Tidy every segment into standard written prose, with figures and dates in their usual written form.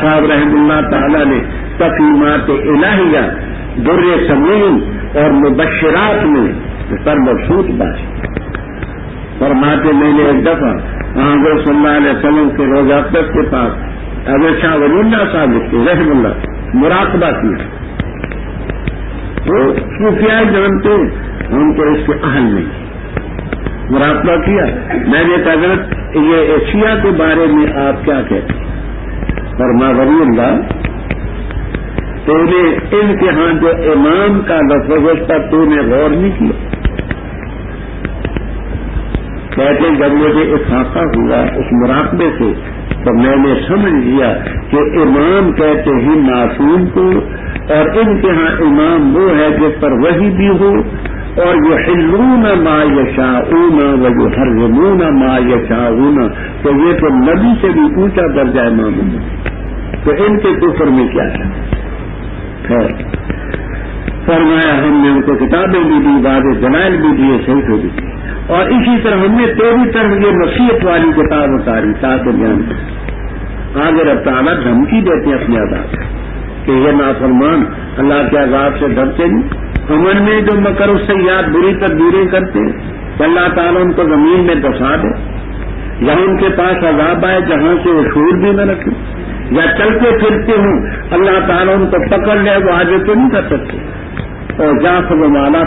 صاحب رحم اللہ تعالی نے تفہیمات الہیہ در سمین اور مبشرات میں سر مبسوط بات فرماتے میں نے ایک دفعہ حضرت صلی اللہ علیہ وسلم کے روزہ اقدس کے پاس حضرت شاہ ولی اللہ صاحب لکھتے رحم اللہ مراقبہ کیا. وہ صوفیاء جانتے ہم تو اس کے اہل نہیں. مراقبہ کیا. میں نے کہا حضرت یہ ایشیا کے بارے میں آپ کیا کہتے ہیں؟ فرمایا ولی اللہ تو نے ان کے ہاں جو امام کا لفظ تھا تو نے غور نہیں کیا. کہتے جب مجھے افاقہ ہوا اس مراقبے سے تو میں نے سمجھ لیا کہ امام کہتے ہی معصوم کو اور ان کے ہاں امام وہ ہے جس پر وحی بھی ہو اور یحلون ما یشاءون ویحرمون ما یشاءون تو یہ تو نبی سے بھی اونچا درجہ امام ہے. تو ان کے کفر میں کیا ہے؟ فرمایا ہم نے ان کو کتابیں بھی دی واضح دلائل بھی دیے صحیح بھی دی اور اسی طرح ہم نے تیری طرف یہ نصیحت والی کتاب اتاری تاکہ جان آگے رب تعالیٰ دھمکی دیتے اپنے عذاب کہ یہ نافرمان اللہ کے عذاب سے ڈرتے نہیں. امن میں جو مکر اس سے یاد بری تدبیریں کرتے کہ اللہ تعالیٰ ان کو زمین میں دسا دے یا ان کے پاس عذاب آئے جہاں سے وہ شعور بھی نہ رکھے یا چلتے پھرتے ہوں اللہ تعالیٰ ان کو پکڑ لے وہ آگے تو نہیں کر سکتے. اور جاخب والا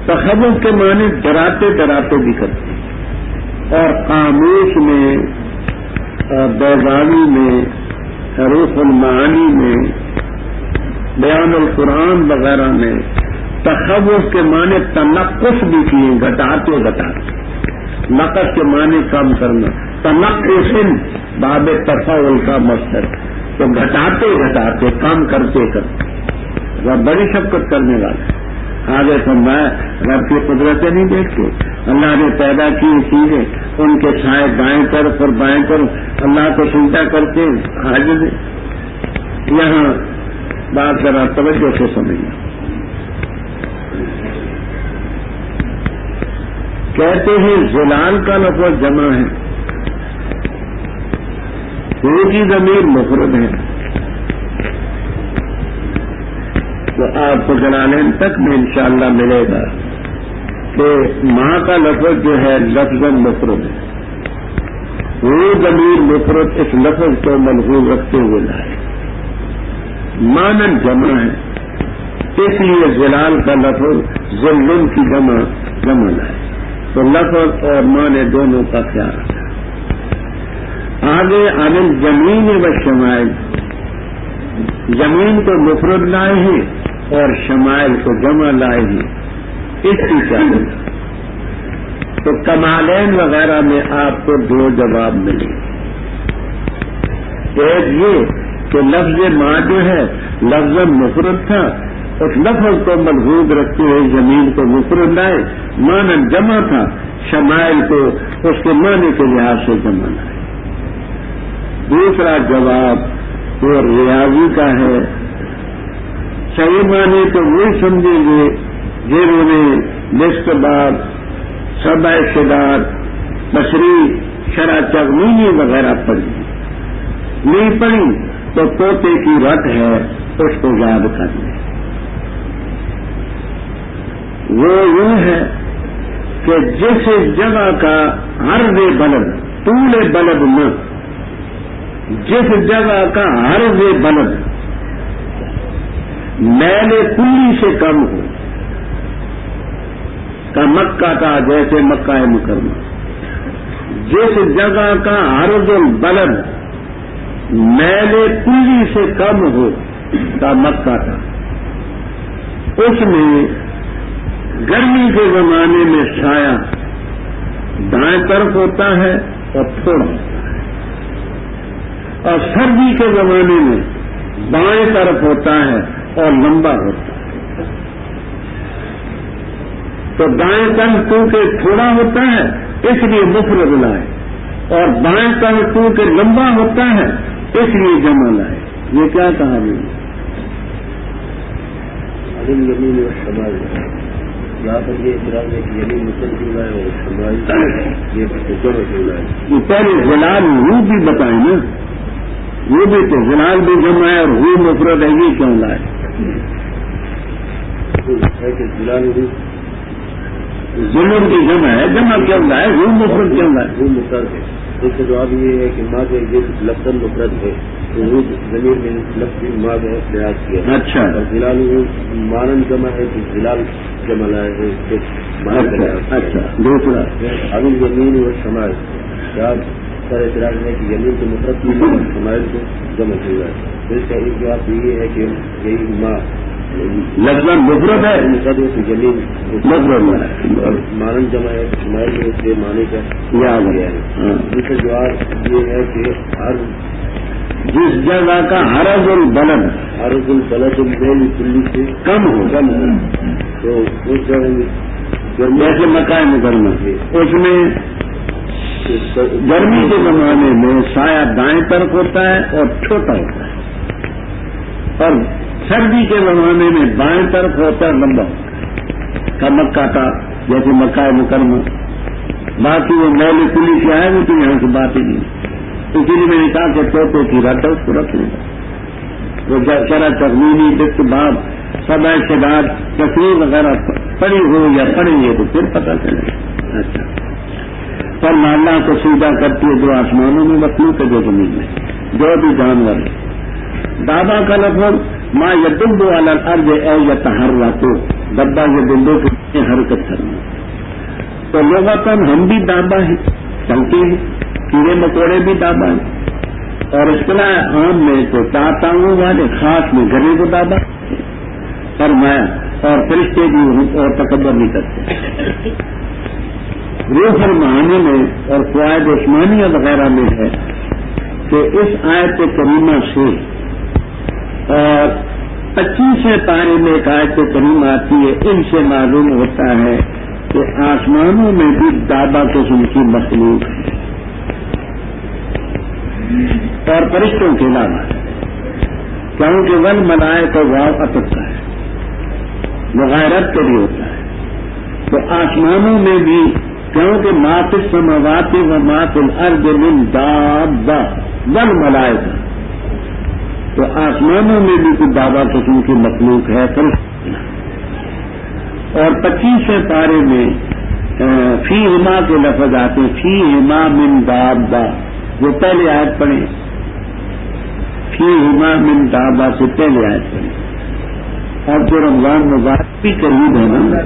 تخوف کے معنی ڈراتے ڈراتے بھی کرتے ہیں اور قاموس میں اور بیضاوی میں حروف المعانی میں بیان القرآن وغیرہ میں تخوف کے معنی تنقص بھی کیے گھٹاتے گھٹاتے. نقص کے معنی کم کرنا تنقص باب تفاول کا مصدر تو گھٹاتے گھٹاتے کام کرتے کرتے وہ بڑی شفقت کرنے والے. آگے فرمایا رب کی قدرتیں نہیں دیکھتے اللہ نے پیدا کی چیزیں ان کے سائے دائیں طرف اور بائیں طرف اللہ کو سجدہ کرتے حاضر. یہاں بات ذرا توجہ سے سمجھنا. کہتے ہیں زلال کا لفظ جمع ہے وہ کی ضمیر مفرد ہے تو آپ کو جلالین تک میں انشاءاللہ ملے گا کہ ماں کا لفظ جو ہے لفظ مفرد ہے وہ ضمیر مفرد اس لفظ کو ملحوظ رکھتے ہوئے لائے مانن جمع ہے اس لیے زلال کا لفظ ذلن کی جمع لائے تو لفظ اور معنی دونوں کا خیال رکھا. آگے عن الجمین و شمائل زمین کو مفرد لائے ہیں اور شمائل کو جمع لائے ہیں. اس کی چاہیے تو کمالین وغیرہ میں آپ کو دو جواب ملے. ایک یہ کہ لفظ ماں جو ہے لفظ مفرد تھا اس لفظ کو ملحوظ رکھتے ہوئے زمین کو مفرد لائے معنی جمع تھا شمائل کو اس کے معنی کے لحاظ سے جمع لائے. دوسرا جواب وہ ریاضی کا ہے. صحیح معنی تو وہی سمجھیں گے جنہوں نے نصف باب سبع شداد بصری شرح چغمینی وغیرہ پڑھی. نہیں پڑھی تو طوطے کی رٹ ہے اس کو یاد کر لیں. وہ یوں ہے کہ جس جگہ کا عرض بلد طول بلد نہ جس جگہ کا عرض بلد میل کلی سے کم ہو کا مکہ کا جیسے مکہ مکرمہ جس جگہ کا عرض البلد میل کلی سے کم ہو کا مکہ تھا اس میں گرمی کے زمانے میں سایہ دائیں طرف ہوتا ہے اور تھوڑا ہوتا ہے اور سردی کے زمانے میں بائیں طرف ہوتا ہے اور لمبا ہوتا ہے. تو دائیں طرف کیونکہ تھوڑا ہوتا ہے اس لیے مفرد لائے اور بائیں طرف کیونکہ لمبا ہوتا ہے اس لیے جمع لائے. یہ کیا کہا میں نے زمین اور شمال یہاں پر یہ اعتراض ہے کہ زمین مسلم ہے اور شمال یہ جمع ہے. یہ پہلے زلال روح بھی بتائیں نا وہ بھی تو زلال بھی جمع ہے اور ہو مفرد ہے، یہ کیوں لائے؟ ظلم کی جمع ہے، جمع کیوں لائے؟ ہو مفرد کیوں لائے؟ وہ مفرد ہے. اس کا جواب یہ ہے کہ ماں جو یہ لفظ مفرد ہے تو وہ زمین میں لفظ ماں جو ہے لحاظ کیا. اچھا. اور زلال مانن جمع ہے تو زلال جمع لائے ہے. اچھا. دوسرا ابھی زمین اور شمال سر اعتراض ہے کہ زمین کو مفرد کی شمائل کو جمع کیا ہے. تو اس کا ایک جواب یہ ہے کہ یہی ماں لفظ مفرد ہے، زمین مانن جمع ہے شمائل میں اس کے معنی کا یاد ہے. اس کا جواب یہ ہے کہ ہر جس جگہ کا حرض البلد میل کلی سے کم ہو تو اس جگہ جیسے مکہ مکرمہ اس میں گرمی کے زمانے میں سایہ دائیں طرف ہوتا ہے اور چھوٹا ہوتا ہے، اور سردی کے زمانے میں بائیں طرف ہوتا ہے لمبا ہوتا ہے کا مکہ کا، جیسے مکہ مکرمہ. باقی وہ میل کلی کیا ہے وہ تو یہاں سے بات ہی نہیں. اسی لیے میں نے کہا کہ طوطے کی رٹ ہے اس کو رکھ لیں گا. وہ شرح تخمینی دست باب سبع شداد تصویر وغیرہ پڑی ہو یا پڑیں گے تو پھر پتہ چلے گا. اچھا. پر اللہ کو سیدھا کرتی ہے جو آسمانوں میں مخلوق ہے، جو زمین میں جو بھی جانور ہے. دابا کا لفظ ماں یدب والا الارض اے یتحرک، دبا یہ دندوں کے حرکت کرنا. تو لغتاً ہم بھی دابا ہیں، چلتے ہیں، کیڑے مکوڑے بھی دابا ہیں، اور اصطلاح عام میں تو تاؤں والے خاص میں گلے کو دابا فرمایا. اور فرشتے بھی اور تکبر نہیں کرتے. روح المعانی میں اور فوائد عثمانیہ وغیرہ میں ہے کہ اس آیت کریمہ سے اور 25 پارے میں ایک آیت کریمہ آتی ہے، ان سے معلوم ہوتا ہے کہ آسمانوں میں بھی دابا قسم کی مخلوق ہے اور فرشتوں کے علاوہ، کیونکہ ول ملائے تو واو اٹکتا ہے، مغیرت کے لیے ہوتا ہے. تو آسمانوں میں بھی کیونکہ ما فی السماوات و ما فی الارض من دابہ والملائکہ، تو آسمانوں میں بھی کوئی دابا قسم کی مخلوق ہے. اور 25 پارے میں فی ہما کے لفظ آتے ہیں، فی ہما من دابہ. وہ پہلے آیت پڑھیں، فی ہما من دابہ سے پہلے آیت پڑھیں. اور جو رمضان مبارک بھی قریب ہے نا،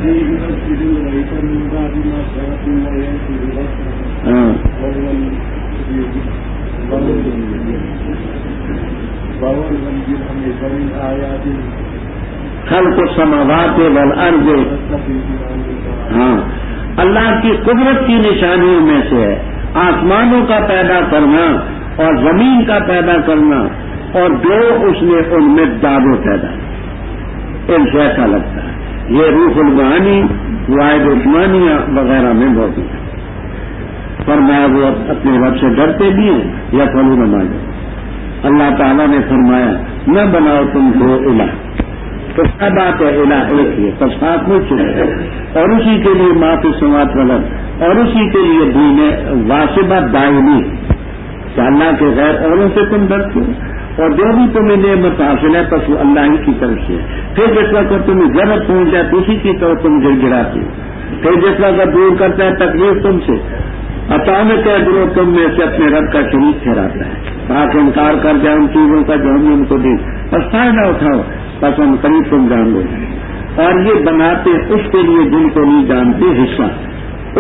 خلق السماوات والارض، ہاں اللہ کی قدرت کی نشانیوں میں سے ہے آسمانوں کا پیدا کرنا اور زمین کا پیدا کرنا، اور جو اس نے ان میں دابے پیدا ان سے ایسا لگتا ہے. یہ روح المعانی فوائد عثمانیہ وغیرہ میں موجود ہے. فرمایا وہ اپنے رب سے ڈرتے بھی ہیں یا فلو نماز. اللہ تعالیٰ نے فرمایا نہ بناؤ تم دو الہ، تو کیا بات ہے الہ ایک ہی پر ساتھ میں چلے، اور اسی کے لیے معافی سماعت ولد، اور اسی کے لیے دین واسبہ دائمی کہ اللہ کے غیر اوروں سے تم ڈرتے ہو، اور جو بھی تمہیں نعمت حاصل ہے بس وہ اللہ ہی کی طرف سے. پھر جس وقت تمہیں ضرورت پہنچ جائے تو اسی کی طرف تم گر گراتے ہو. پھر جس وقت دور کرتا ہے تکلیف تم سے، اچانک دلوں تم میں سے اپنے رب کا شریک ٹھہراتا ہے تاکہ انکار کر جائے ان چیزوں کا جو ہم نے ان کو دی. بس فائدہ اٹھاؤ، بس ہم قریب تم جان لو. اور یہ بناتے اس کے لیے جن کو نہیں جانتے حصہ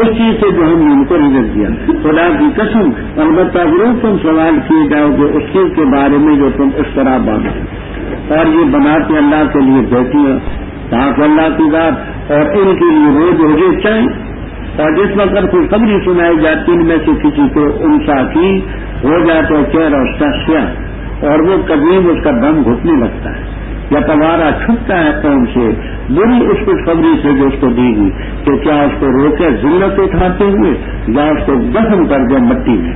اس چیز سے جو ہم نے ان کو رزق دیا. خدا کی قسم البتہ ضرور تم سوال کیے جاؤ گے اس چیز کے بارے میں جو تم اس طرح باندھو. اور یہ بناتے اللہ کے لیے بیٹیاں تاکہ اللہ کی ذات اور ان کے لیے روز روزے چاہیں. اور جس وقت کوئی خبری سنائی جاتی ان میں سے کسی کو انسا کی ہو جائے تو چہرہ اس کا سیاہ اور وہ قدیم اس کا دم گھٹنے لگتا ہے یا تمہارا چھٹتا ہے قوم سے بری اس خوشخبری سے جو اس کو دی گئی کہ کیا اس کو روکے ذلت اٹھاتے ہوئے یا اس کو دفن کر دے مٹی میں.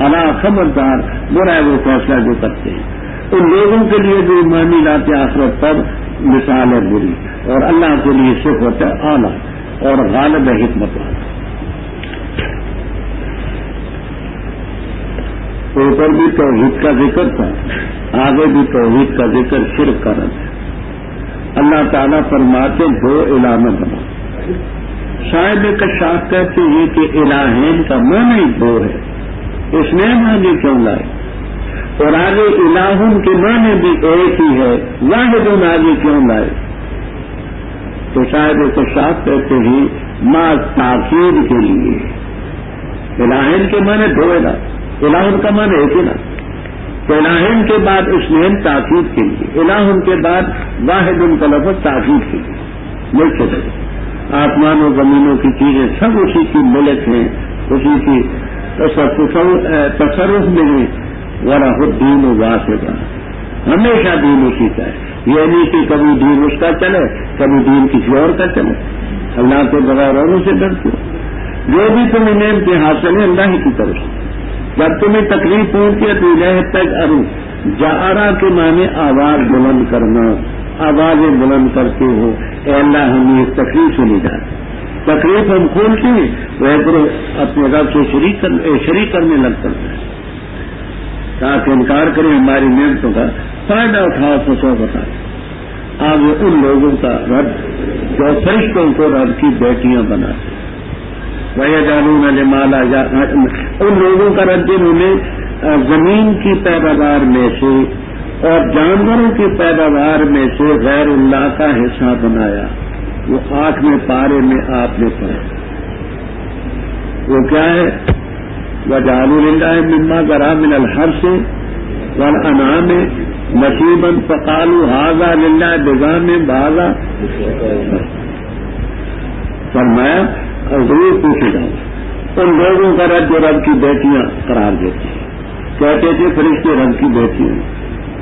اللہ خبردار برا ہے وہ فیصلہ جو کرتے ہیں. ان لوگوں کے لیے جو ایمانی لاتے آخرت پر مثال ہے بری، اور اللہ کے لیے صفت ہے اعلیٰ اور غالب حکمت والا. اوپر بھی توحید کا ذکر تھا، آگے بھی توحید کا ذکر، شرک کا رد ہے۔ اللہ تعالیٰ فرماتے دو الہ نہ بنا۔ صاحب کشاف کہتے ہیں کہ الہین کا معنی دو ہے، اس نے آگے کیوں لائے؟ اور آگے الہن کے معنی بھی ایک ہی ہے، واحد آگے کیوں لائے؟ تو صاحب کشاف کہتے ہیں ما تاکید کے لیے۔ الہین کے معنی دو الہ، الہن کا معنی ایک الہ، تو الہین کے بعد اس نے تاکید کے لیے، الہن کے بعد واحد کا لفظ تاکید کے لیے ملک سے۔ آسمان و زمینوں کی چیزیں سب اسی کی ملک ہیں، اسی کی تصرف میں ہیں، وَلَهُ الدِّينُ وَاسِعًا، ہمیشہ دین اسی کا ہے، یہ نہیں کہ کبھی دین اس کا چلے کبھی دین کسی اور کا چلے۔ اللہ کے بغیر اوروں سے ڈرتے ہو، جو بھی تمہیں نعمت حاصل ہے اللہ ہی کی طرف سے۔ جب تمہیں تکلیف پہنچتی ہے تو الہ تجأروا، جأرا کے معنی آواز بلند کرنا، آوازیں بلند کرتے ہو، اے اللہ ہمیں اس تکلیف سے نجات۔ تکلیف ہم کھولتے ہیں وہ اپنے رب سے شریک کرنے لگتا ہے، تاکہ انکار کریں ہماری نعمتوں کا فائدہ اٹھاؤ تو سو بتائے۔ آگے ان لوگوں کا رد جو فرشتوں کو رب کی بیٹیاں بناتے، وَيَجْعَلُونَ لِمَا لَا ان لوگوں کا رد جنہوں نے زمین کی پیداوار میں سے اور جانوروں کی پیداوار میں سے غیر اللہ کا حصہ بنایا۔ وہ 8ویں پارے میں آپ نے پڑھا، وہ کیا ہے؟ وَجَعَلُوا لِلَّهِ مِمَّا ذَرَأَ مِنَ الْحَرْثِ وَالْأَنْعَامِ نَصِيبًا فَقَالُوا هَذَا لِلَّهِ بِزَعْمِهِمْ وَهَذَا، فرمایا اور ضرور پوچھے جاؤ ان لوگوں کا رد جو رب کی بیٹیاں قرار دیتے ہیں، کہتے تھے فرشتے رب کی بیٹیاں،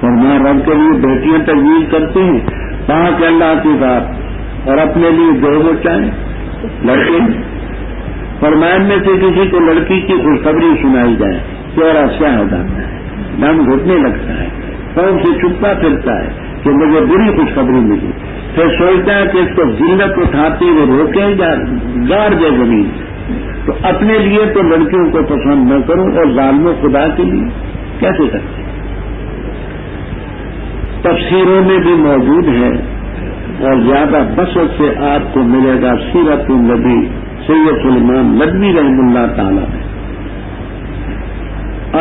فرمایا رب کے لیے بیٹیاں تجویز کرتے ہیں پاک اللہ کی ذات، اور اپنے لیے جو وہ چاہیں لڑکے۔ فرمایا میں سے کسی کو لڑکی کی خوشخبری سنائی جائے، چہرہ سیاہ ہو جاتا ہے، دم گھٹنے لگتا ہے، قوم سے چھپتا پھرتا ہے کہ مجھے بری خوشخبری ملی، پھر سوچتا ہے کہ اس کو ذلت اٹھاتے ہوئے روکے یا گاڑ دے زمین، تو اپنے لیے تو لڑکیوں کو پسند نہ کروں اور ظالم خدا کے لیے کیسے کرتے؟ تفسیروں میں بھی موجود ہے اور زیادہ بسط سے آپ کو ملے گا سیرت النبی سید سلیمان ندوی رحم اللہ تعالی میں۔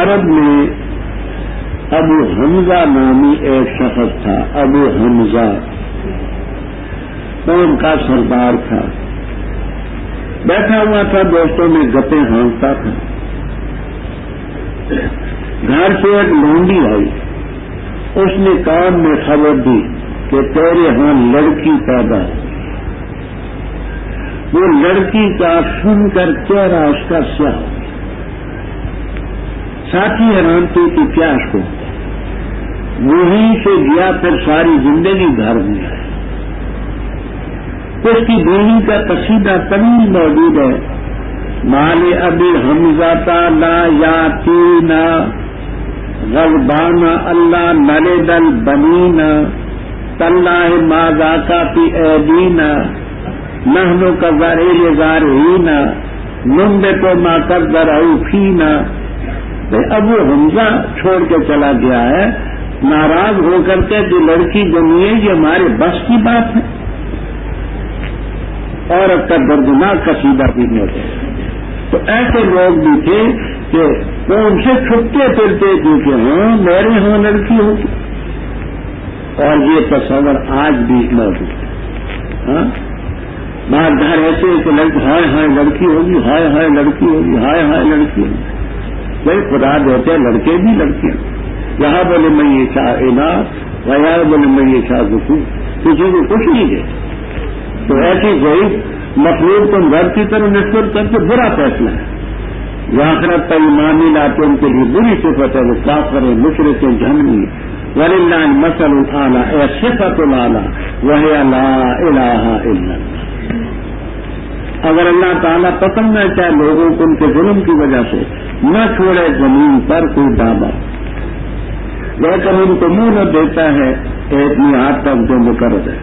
عرب میں ابو حمزہ نامی ایک شخص تھا، ابو حمزہ قوم کا سردار تھا، بیٹھا ہوا تھا دوستوں میں گپیں ہانکتا تھا۔ گھر سے ایک لونڈی آئی، اس نے کان میں خبر دی کہ تیرے ہاں لڑکی پیدا ہے۔ وہ لڑکی کا سن کر چہرہ اس کا سیاہ، ساتھی حیران تھے کہ کیا اس کو، وہیں سے گیا پھر ساری زندگی گھر میں آیا۔ اس کی بیوی کا قصیدہ طویل موجود ہے، مال ابی حمزہ لا یاتینا غضبان اللہ نلد البنینا تاللہ ما ذاک فی ایدینا نحن کذریل زارعینا ننبت ما قد زرعوا فینا۔ ابو حمزہ چھوڑ کے چلا گیا ہے ناراض ہو کر کے، جو لڑکی جمی ہے یہ ہمارے بس کی بات ہے۔ عورت کا دردناک قصیدہ بھی ہوتا ہے۔ تو ایسے لوگ بھی تھے کہ وہ ان سے چھپتے پھرتے تھے کہ ہاں میرے ہاں لڑکی ہوگی، اور یہ تصور آج بھی موجود ہے۔ ہاں بعض گھر ایسے کہ لڑکی ہائے ہائے لڑکی ہوگی، ہائے ہائے لڑکی ہوگی، ہائے ہائے لڑکی ہوگی۔ بھائی خدا دیتے ہیں لڑکے بھی لڑکیاں، یہاں بولے میں یہ شاہ اناث وہاں بولے میں یہ شاہ ذکور، کسی کو کچھ نہیں دے۔ تو ایسی ضعیف مخلوق تم گھر کی طرح نسبت کر کے برا فیصلہ ہے۔ آخرت پر ایمان نہیں لاتے ان کے لیے بری صفت ہے، وہ کافر ہیں، مشرک ہیں، جہنمی ہیں۔ وَلِلَّهِ الْمَثَلُ الْأَعْلَىٰ اے صفت الْأَعْلَىٰ وَهِيَ لَا إِلَٰهَ إِلَّا اللَّهُ۔ اگر اللہ تعالیٰ پسند نہ چاہے لوگوں کو ان کے ظلم کی وجہ سے نہ چھوڑے زمین پر کوئی ڈابا، لیکن ان کو منہ نہ دیتا ہے ایک میعاد تک جو مقرر ہے،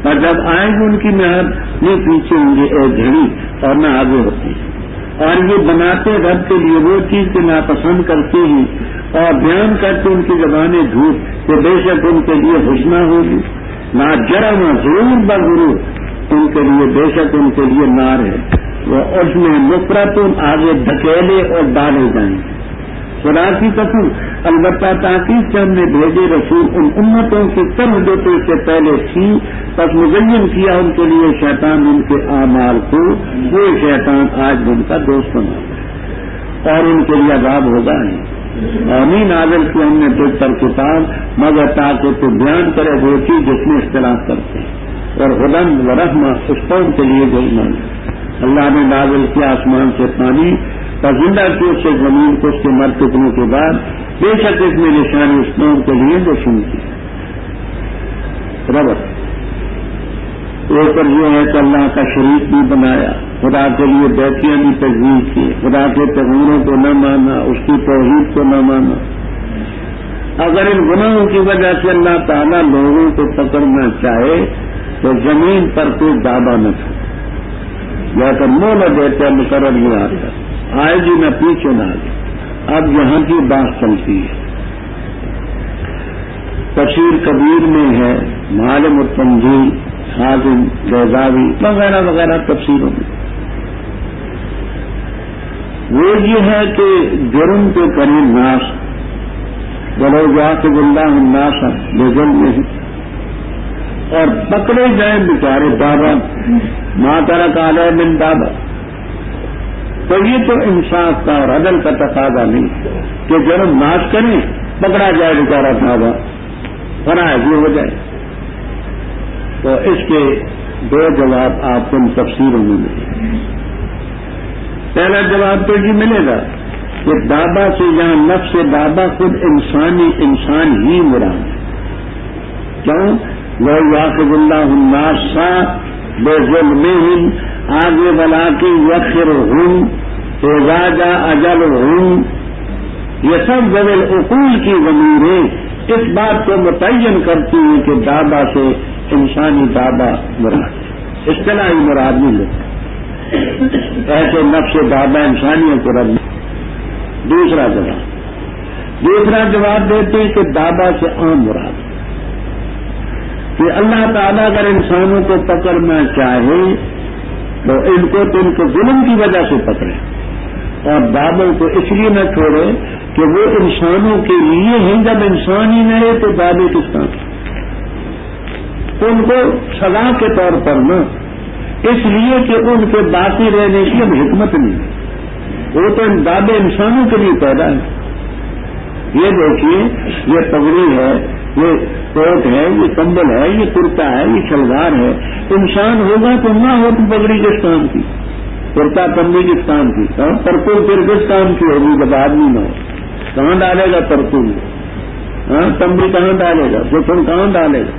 اور جب آئیں گے ان کی میعاد نہیں پیچھے ہوں گے ایک گھڑی اور نہ آگے ہوتی ہے۔ اور یہ بناتے رب کے لیے وہ چیز کہ ناپسند کرتے ہیں اور بیان کرتے ان کی زبانیں جھوٹ کہ بے شک ان کے لیے حسنہ ہوگی نا جرم ضرور بضرور ان کے لیے بے شک ان کے لیے نار ہے وہ اس میں نفرت آگے دھکیلے اور ڈالے جائیں گے خدا کی قسم البتہ تاکید سے ہم نے بھیجے رسول ان امتوں کی طرح جو تو اس سے پہلے تھی بس مزین کیا ان کے لیے شیطان ان کے اعمال کو وہ شیطان آج ان کا دوست بنا اور ان کے لیے عذاب ہوگا نہیں اور نازل کی ہم نے تجھ پر کتاب مگر تاکہ تو بیان کرے وہ چیز جس میں اختلاف کرتے ہیں اور ہدن و رحمہ اس قوم کے لیے جو ایمان اللہ نے نازل کیا آسمان سے پانی اور زندہ کی اس سے زمین کو اس کے مر چکنے کے بعد بے شک اس میں نشانی اس قوم کے لیے جو سنتی ربط اوپر یہ ہے کہ اللہ کا شریک بھی بنایا خدا کے لیے بیٹیاں بھی تجویز کی خدا کے پیغمبروں کو نہ مانا اس کی توحید کو نہ مانا اگر ان گناہوں کی وجہ سے اللہ تعالیٰ لوگوں کو پکڑنا چاہے تو زمین پر کوئی دعویٰ نہ تھا یا کہ مول دیتے مقرر نہیں آتا آئے جی نہ پیچھے نہ آگے اب یہاں کی بات چلتی ہے تفسیر کبیر میں ہے معالم التنزیل حازم بیضاوی وغیرہ وغیرہ تفسیروں میں وہ یہ ہے کہ جرم کے قریب ناس بلو یاخذ اللہ الناس بظلمہم اور پکڑے جائیں بیچارے دابا ما ترک علیہ من دابا تو یہ تو انصاف کا اور عدل کا تقاضا نہیں کہ جرم ناش کریں پکڑا جائے بیچارہ دابا فرائض یہ ہو جائے تو اس کے دو جواب آپ کو تفسیروں میں ملے پہلا جواب تو یہ ملے گا کہ دابا سے یہاں نفس دابا خود انسان ہی مراد ہے کیوں وہ یاخذ اللہ الناس بظلمہم آگے بلا کی یخرہم اذا جاء اجلہم یہ سب ذوی العقول کی ضمیریں اس بات کو متعین کرتی ہیں کہ دابا سے انسانی دابا مراد اصطلاحی مراد نہیں لیتا ایسے نفس دابا انسانیوں کو رب دوسرا جواب دیتے ہیں کہ دابا سے عام مراد کہ اللہ تعالیٰ اگر انسانوں کو پکڑنا چاہے تو ان کو ظلم کی وجہ سے پکڑے اور دابوں کو اس لیے نہ چھوڑے کہ وہ انسانوں کے لیے ہیں جب انسان ہی نہ رہے تو دابے کس کام ان کو سزا کے طور پر نہ اس لیے کہ ان کے باقی رہنے کی اب حکمت نہیں وہ تو دابے انسانوں کے لیے پیدا ہے یہ دیکھیے یہ پگڑی ہے یہ کوٹ ہے یہ کمبل ہے یہ کرتا ہے یہ شلوار ہے انسان ہوگا تو نہ ہو تو پگڑی کس کام کی کرتا کمبی کس کام کی پرتول پھر کس کام کی ہوگی جب آدمی نہ ہو کہاں ڈالے گا پرتول کمبی کہاں ڈالے گا جسم کہاں ڈالے گا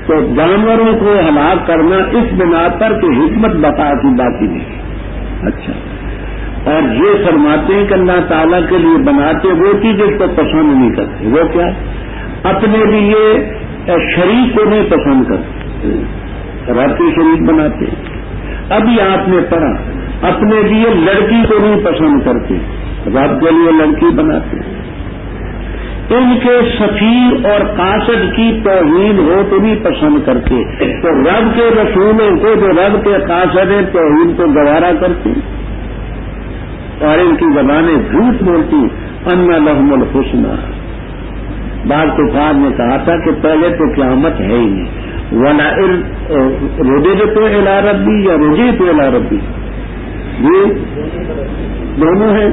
تو جانوروں کو ہلاک کرنا اس بنا پر کہ حکمت بتا کی باقی نہیں اچھا اور یہ فرماتے ہیں کہ اللہ تعالیٰ کے لیے بناتے وہ چیز اس کو پسند نہیں کرتے وہ کیا اپنے لیے شریک کو نہیں پسند کرتے رب کے شریک بناتے ابھی آپ نے پڑھا اپنے لیے لڑکی کو نہیں پسند کرتے رب کے لیے لڑکی بناتے ان کے سفیر اور قاصد کی توہین ہو تو نہیں پسند کرتے تو رب کے رسولوں کو جو رب کے قاصد ہیں توہین کو گوارا کرتے اور ان کی زبانیں جھوٹ بولتی ان لہم الحسنى بعض کفار نے کہا تھا کہ پہلے تو قیامت ہے ہی نہیں ولا رجعت الى ربی یا رجعت الى ربی یہ دونوں ہیں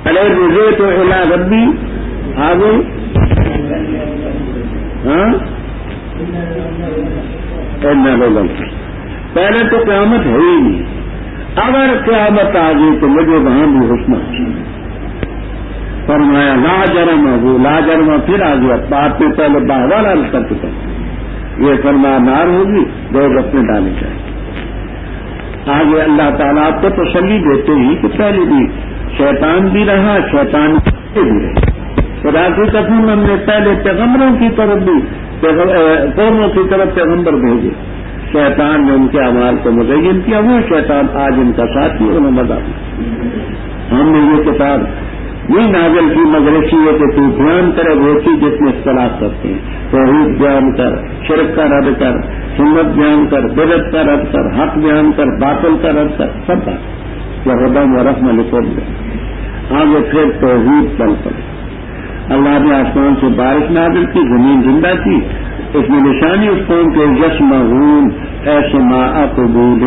پہلے رجعت الى ربی آگے پہلے تو قیامت ہے ہی نہیں اگر قیامت آ گئی تو مجھے وہاں بھی حسنہ فرمایا لا جرم وہ لا جرم پھر آ گیا بات میں پہلے باہر کر چکا یہ فرمایا نار ہوگی دو رسمیں ڈالے جائیں آگے اللہ تعالیٰ آپ کو تسلی دیتے ہی کہ پہلے بھی شیطان بھی رہا شیطان بھی رہے خدا کی قسم ہم نے پہلے پیغمبروں کی طرف بھی قوموں کی طرف پیغمبر بھیجے شیطان نے ان کے اعمال کو مزین کیا، وہ شیطان آج ان کا ساتھی انہوں نے مدد. ہم نے یہ کتاب نہیں نازل کی مگر اس لیے کہ تو بیان کرے وہ چیز جس میں اختلاف کرتے ہیں. توحید بیان کر، شرک کا رد کر، سنت بیان کر، بدعت کا رد کر، حق بیان کر، باطل کا رد کر، سب بات یہ ہدم و رحمہ لکھو گے. آگے پھر توحید چل پڑے. اللہ نے آسمان سے بارش نازل کی، زمین زندہ کی. اس میں نشانی اس قوم کے یسمعون اے سماع قبول،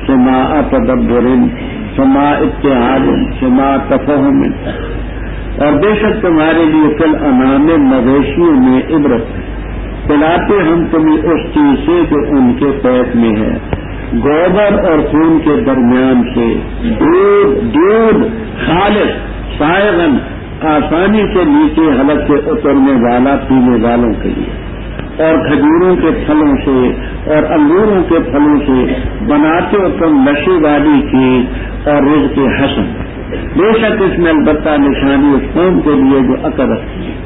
سماع تدبر، سماع اتحاد، سماع تفہم. اور بے شک تمہارے لیے فی الانعام مویشیوں میں عبرت ہے. پلاتے ہم تمہیں اس چیز سے جو ان کے پیٹ میں ہے، گوبر اور خون کے درمیان سے، دودھ خالص سائغن، آسانی سے نیچے حلق سے اترنے والا پینے والوں کے لیے، اور کھجوروں کے پھلوں سے اور انگوروں کے پھلوں سے بناتے ہو تم نشے والی چیز اور رزق حسن. بے شک اس میں البتہ نشانی اس قوم کے لیے جو عقل رکھتی ہے.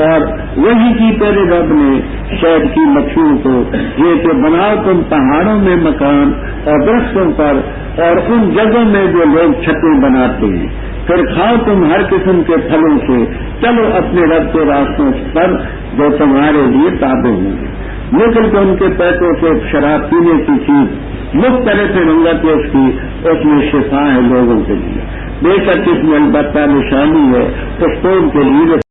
اور وہی کی تیرے رب نے شہد کی مکھیوں کو یہ کہ بناؤ تم پہاڑوں میں مکان اور درختوں پر اور ان جگہوں میں جو لوگ چھتیں بناتے ہیں، پھر کھاؤ تم ہر قسم کے پھلوں سے، چلو اپنے رب کے راستوں پر جو تمہارے لیے تابع ہوں گے. نکل کے ان کے پیٹوں سے شراب پینے کی چیز مختلف رنگت ہے اس کی، اس میں شفا ہے لوگوں کے لیے. بے شک اس میں البتہ نشانی ہے اس قوم کے لیے